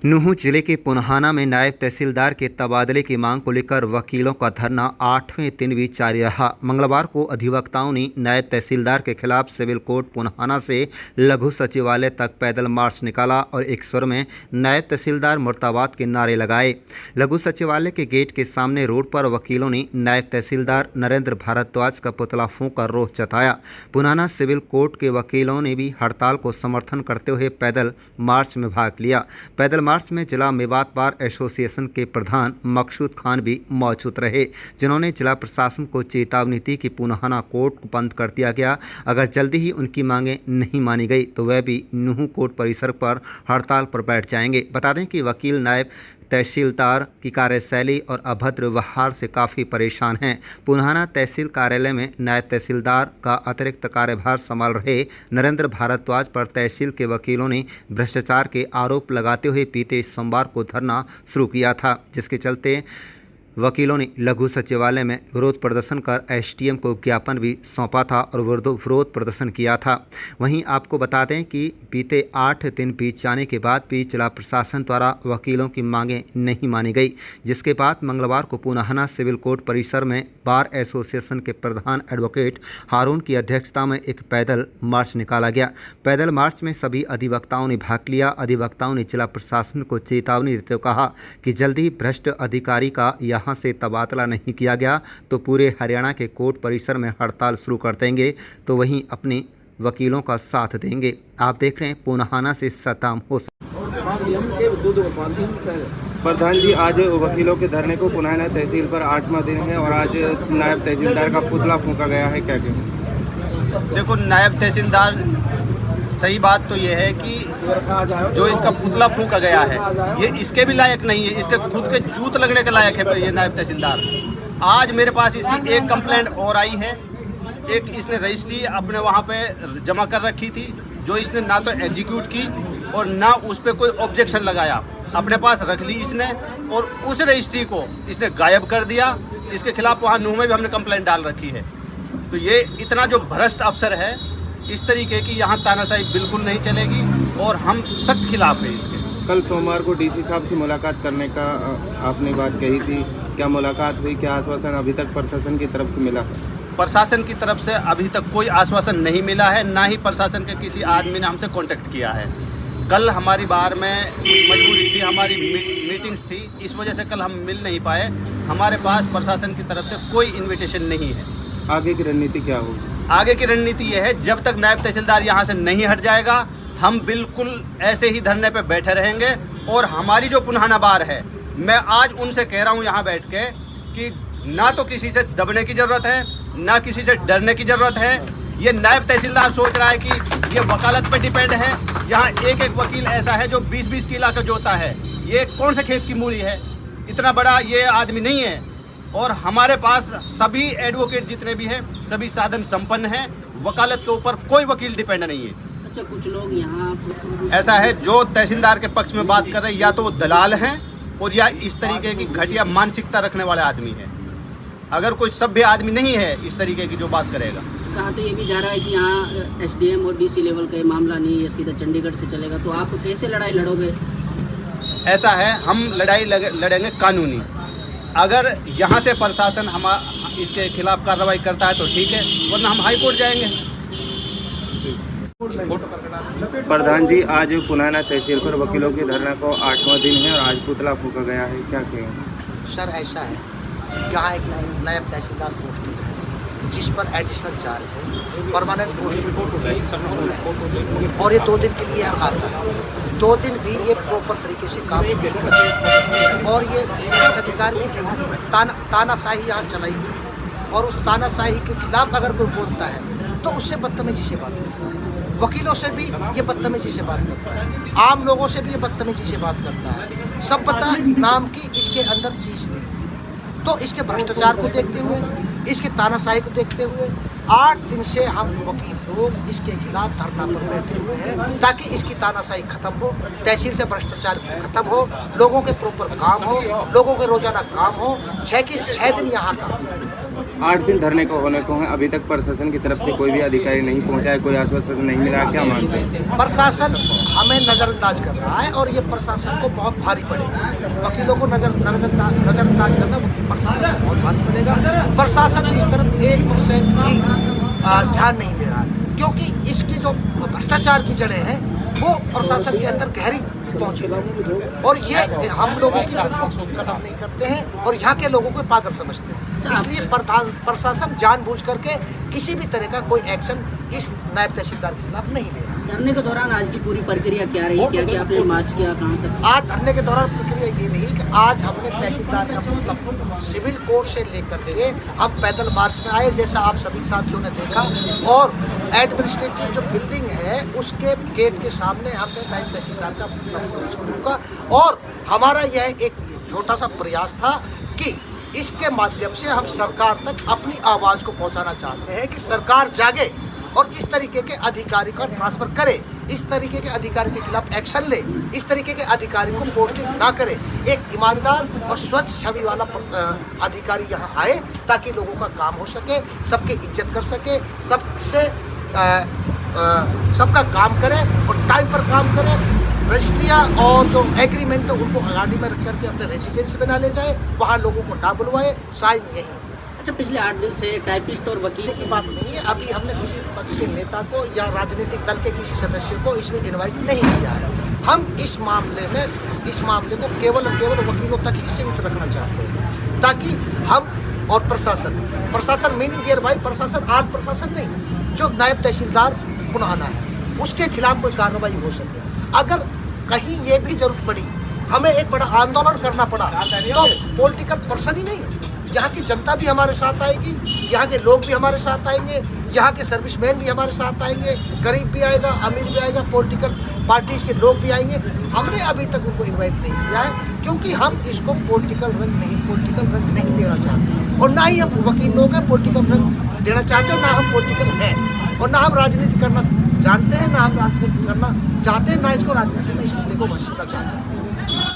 नूंह जिले के पुन्हाना में नायब तहसीलदार के तबादले की मांग को लेकर वकीलों का धरना 8वें दिन भी जारी रहा। मंगलवार को अधिवक्ताओं ने नायब तहसीलदार के खिलाफ सिविल कोर्ट पुन्हाना से लघु सचिवालय तक पैदल मार्च निकाला और एक स्वर में नायब तहसीलदार मुर्दाबाद के नारे लगाए। लघु सचिवालय के गेट के सामने रोड पर वकीलों ने नायब तहसीलदार नरेंद्र भारद्वाज का पुतला फूंक कर रोष जताया। पुन्हाना सिविल कोर्ट के वकीलों ने भी हड़ताल को समर्थन करते हुए पैदल मार्च में भाग लिया। पैदल मार्च में जिला मेवात बार एसोसिएशन के प्रधान मकसूद खान भी मौजूद रहे, जिन्होंने जिला प्रशासन को चेतावनी दी कि पुन्हाना कोर्ट को बंद कर दिया गया। अगर जल्दी ही उनकी मांगें नहीं मानी गई तो वह भी नूंह कोर्ट परिसर पर हड़ताल पर बैठ जाएंगे। बता दें कि वकील नायब तहसीलदार की कार्यशैली और अभद्र व्यवहार से काफ़ी परेशान हैं। पुन्हाना तहसील कार्यालय में नायब तहसीलदार का अतिरिक्त कार्यभार संभाल रहे नरेंद्र भारद्वाज पर तहसील के वकीलों ने भ्रष्टाचार के आरोप लगाते हुए बीते सोमवार को धरना शुरू किया था, जिसके चलते वकीलों ने लघु सचिवालय में विरोध प्रदर्शन कर एसडीएम को ज्ञापन भी सौंपा था और विरोध प्रदर्शन किया था। वहीं आपको बता दें कि बीते 8 दिन बीत जाने के बाद भी जिला प्रशासन द्वारा वकीलों की मांगें नहीं मानी गई, जिसके बाद मंगलवार को पुन्हाना सिविल कोर्ट परिसर में बार एसोसिएशन के प्रधान एडवोकेट हारून की अध्यक्षता में एक पैदल मार्च निकाला गया। पैदल मार्च में सभी अधिवक्ताओं ने भाग लिया। अधिवक्ताओं ने जिला प्रशासन को चेतावनी देते हुए कहा कि जल्दी भ्रष्ट अधिकारी का यहाँ से तबादला नहीं किया गया तो पूरे हरियाणा के कोर्ट परिसर में हड़ताल शुरू कर देंगे, तो वहीं अपने वकीलों का साथ देंगे। आप देख रहे हैं पुन्हाना से सद्दाम हुसैन। प्रधान जी, आज वकीलों के धरने को पुन्हाना तहसील पर 8वां दिन है और आज नायब तहसीलदार का पुतला फूंका गया है, क्या कहें? देखो, नायब तहसीलदार, सही बात तो ये है कि जो इसका पुतला फूंका गया है ये इसके भी लायक नहीं है, इसके खुद के जूत लगने के लायक है ये नायब तहसीलदार। आज मेरे पास इसकी एक कंप्लेंट और आई है। एक इसने रजिस्ट्री अपने वहाँ पे जमा कर रखी थी, जो इसने ना तो एग्जीक्यूट की और ना उस पर कोई ऑब्जेक्शन लगाया, अपने पास रख ली इसने और उस रजिस्ट्री को इसने गायब कर दिया। इसके खिलाफ वहाँ नूंह में भी हमने कंप्लेंट डाल रखी है। तो ये इतना जो भ्रष्ट अफसर है, इस तरीके की यहाँ तानाशाही बिल्कुल नहीं चलेगी और हम सख्त खिलाफ है इसके। कल सोमवार को डीसी साहब से मुलाकात करने का आपने बात कही थी, क्या मुलाकात हुई? क्या आश्वासन अभी तक प्रशासन की तरफ से मिला? प्रशासन की तरफ से अभी तक कोई आश्वासन नहीं मिला है, ना ही प्रशासन के किसी आदमी ने हमसे कांटेक्ट किया है। कल हमारी बार में मजबूरी थी, हमारी मीटिंग्स थी, इस वजह से कल हम मिल नहीं पाए। हमारे पास प्रशासन की तरफ से कोई इन्विटेशन नहीं है। आगे की रणनीति क्या होगी? आगे की रणनीति यह है, जब तक नायब तहसीलदार यहाँ से नहीं हट जाएगा हम बिल्कुल ऐसे ही धरने पे बैठे रहेंगे। और हमारी जो पुन्हाना बार है, मैं आज उनसे कह रहा हूँ यहाँ बैठ के कि ना तो किसी से दबने की ज़रूरत है, ना किसी से डरने की ज़रूरत है। ये नायब तहसीलदार सोच रहा है कि ये वकालत पे डिपेंड है। यहाँ एक एक वकील ऐसा है जो 20-20 किला का जोता है। ये कौन से खेत की मूली है? इतना बड़ा ये आदमी नहीं है। और हमारे पास सभी एडवोकेट जितने भी हैं सभी साधन संपन्न हैं। वकालत के ऊपर कोई वकील डिपेंड नहीं है। अच्छा, कुछ लोग यहाँ ऐसा है जो तहसीलदार के पक्ष में बात कर रहे हैं, या तो वो दलाल हैं और या इस तरीके की घटिया मानसिकता रखने वाले आदमी हैं। अगर कोई सभ्य आदमी नहीं है इस तरीके की जो बात करेगा। कहा तो ये भी जा रहा है कि यहाँ एसडीएम और डीसी लेवल का मामला नहीं, ये सीधा चंडीगढ़ से चलेगा, तो आप कैसे लड़ाई लड़ोगे? ऐसा है, हम लड़ाई लड़ेंगे कानूनी। अगर यहाँ से प्रशासन हम इसके खिलाफ कार्रवाई करता है तो ठीक है, वरना हम हाई कोर्ट जाएंगे। प्रधान जी, आज पुन्हाना तहसील पर वकीलों के धरना को 8वां दिन है और आज पुतला फूंका गया है, क्या कहें? सर, ऐसा है, यहाँ एक नायब तहसीलदार पोस्टिंग है जिस पर एडिशनल चार्ज है, परमानेंट पोस्टिंग है और ये 2 दिन के लिए आता है। 2 दिन भी ये प्रॉपर तरीके से काम नहीं करते और ये अधिकारी तानाशाही यहाँ चलाई और उस तानाशाही के खिलाफ अगर कोई बोलता है तो उससे बदतमीजी से बात करता है। वकीलों से भी ये बदतमीजी से बात करता है, आम लोगों से भी ये बदतमीजी से बात करता है। सभ्यता नाम की इसके अंदर चीज़ नहीं। तो इसके भ्रष्टाचार को देखते हुए, इसके तानाशाही को देखते हुए 8 दिन से हम वकील लोग इसके खिलाफ धरना पर बैठे हुए हैं ताकि इसकी तानाशाही खत्म हो, तहसील से भ्रष्टाचार खत्म हो, लोगों के प्रॉपर काम हो, लोगों के रोजाना काम हो। 6 के 6 दिन यहाँ काम 8 दिन धरने को होने को है, अभी तक प्रशासन की तरफ से कोई भी अधिकारी नहीं पहुंचा है, कोई आश्वासन नहीं मिला, क्या मानते हैं? प्रशासन हमें नज़रअंदाज कर रहा है और ये प्रशासन को बहुत भारी पड़ेगा। वकीलों को नज़रअंदाज करना प्रशासन को बहुत भारी पड़ेगा। प्रशासन इस तरफ 1% भी ध्यान नहीं दे रहा है, क्योंकि इसकी जो भ्रष्टाचार की जड़ें हैं वो प्रशासन के अंदर गहरी पहुंची है और ये हम लोगों की कदर नहीं करते हैं और यहाँ के लोगों को पागल समझते हैं। इसलिए प्रशासन जानबूझ करके किसी भी तरह का कोई एक्शन इस नायब तहसीलदार के खिलाफ नहीं ले रहा। धरने के दौरान आज की पूरी प्रक्रिया क्या रही, क्या क्या आपने मार्च किया, कहाँ तक? आज धरने के दौरान प्रक्रिया ये रही कि आज हमने तहसीलदार का मतलब सिविल कोर्ट से लेकर के हम पैदल मार्च में आए, जैसा आप सभी साथियों ने देखा, और एडमिनिस्ट्रेटिव जो बिल्डिंग है उसके गेट के सामने हमने नायब तहसीलदार का मतलब रुका और हमारा यह एक छोटा सा प्रयास था कि इसके माध्यम से हम सरकार तक अपनी आवाज़ को पहुंचाना चाहते हैं कि सरकार जागे और इस तरीके के अधिकारी का ट्रांसफर करे, इस तरीके के अधिकारी के खिलाफ एक्शन ले, इस तरीके के अधिकारी को पोस्टिंग ना करे, एक ईमानदार और स्वच्छ छवि वाला अधिकारी यहाँ आए ताकि लोगों का काम हो सके, सबकी इज्जत कर सके, सबसे सबका काम करे और टाइम पर काम करे। रजिस्ट्रियाँ और जो एग्रीमेंट है उनको गाड़ी में रख करके अपने रेजिडेंस बना ले जाए, वहाँ लोगों को ना बुलवाए, साइन यही। अच्छा, पिछले 8 दिन से टाइपिस्ट और वकील की बात नहीं है, अभी हमने किसी पक्ष के नेता को या राजनीतिक दल के किसी सदस्य को इसमें इनवाइट नहीं किया है। हम इस मामले को केवल और केवल वकीलों तक ही सीमित रखना चाहते हैं ताकि हम और प्रशासन मीनिंग डियर भाई प्रशासन आज प्रशासन नहीं, जो नायब तहसीलदार पुनहाना है उसके खिलाफ कोई कार्रवाई हो सके। अगर कहीं ये भी जरूरत पड़ी, हमें एक बड़ा आंदोलन करना पड़ा, तो पॉलिटिकल पर्सन ही नहीं, यहाँ की जनता भी हमारे साथ आएगी, यहाँ के लोग भी हमारे साथ आएंगे, यहाँ के सर्विसमैन भी हमारे साथ आएंगे, गरीब भी आएगा, अमीर भी आएगा, पॉलिटिकल पार्टीज के लोग भी आएंगे। हमने अभी तक उनको इनवाइट नहीं किया है क्योंकि हम इसको पॉलिटिकल रंग नहीं देना चाहते और ना ही हम वकील लोग हैं पॉलिटिकल रंग देना चाहते, ना हम पॉलिटिकल हैं और ना हम राजनीति करना जानते हैं, ना हम राजनीति करना चाहते हैं, ना इसको राजनीति में इस मुद्दे को बचना चाहते हैं।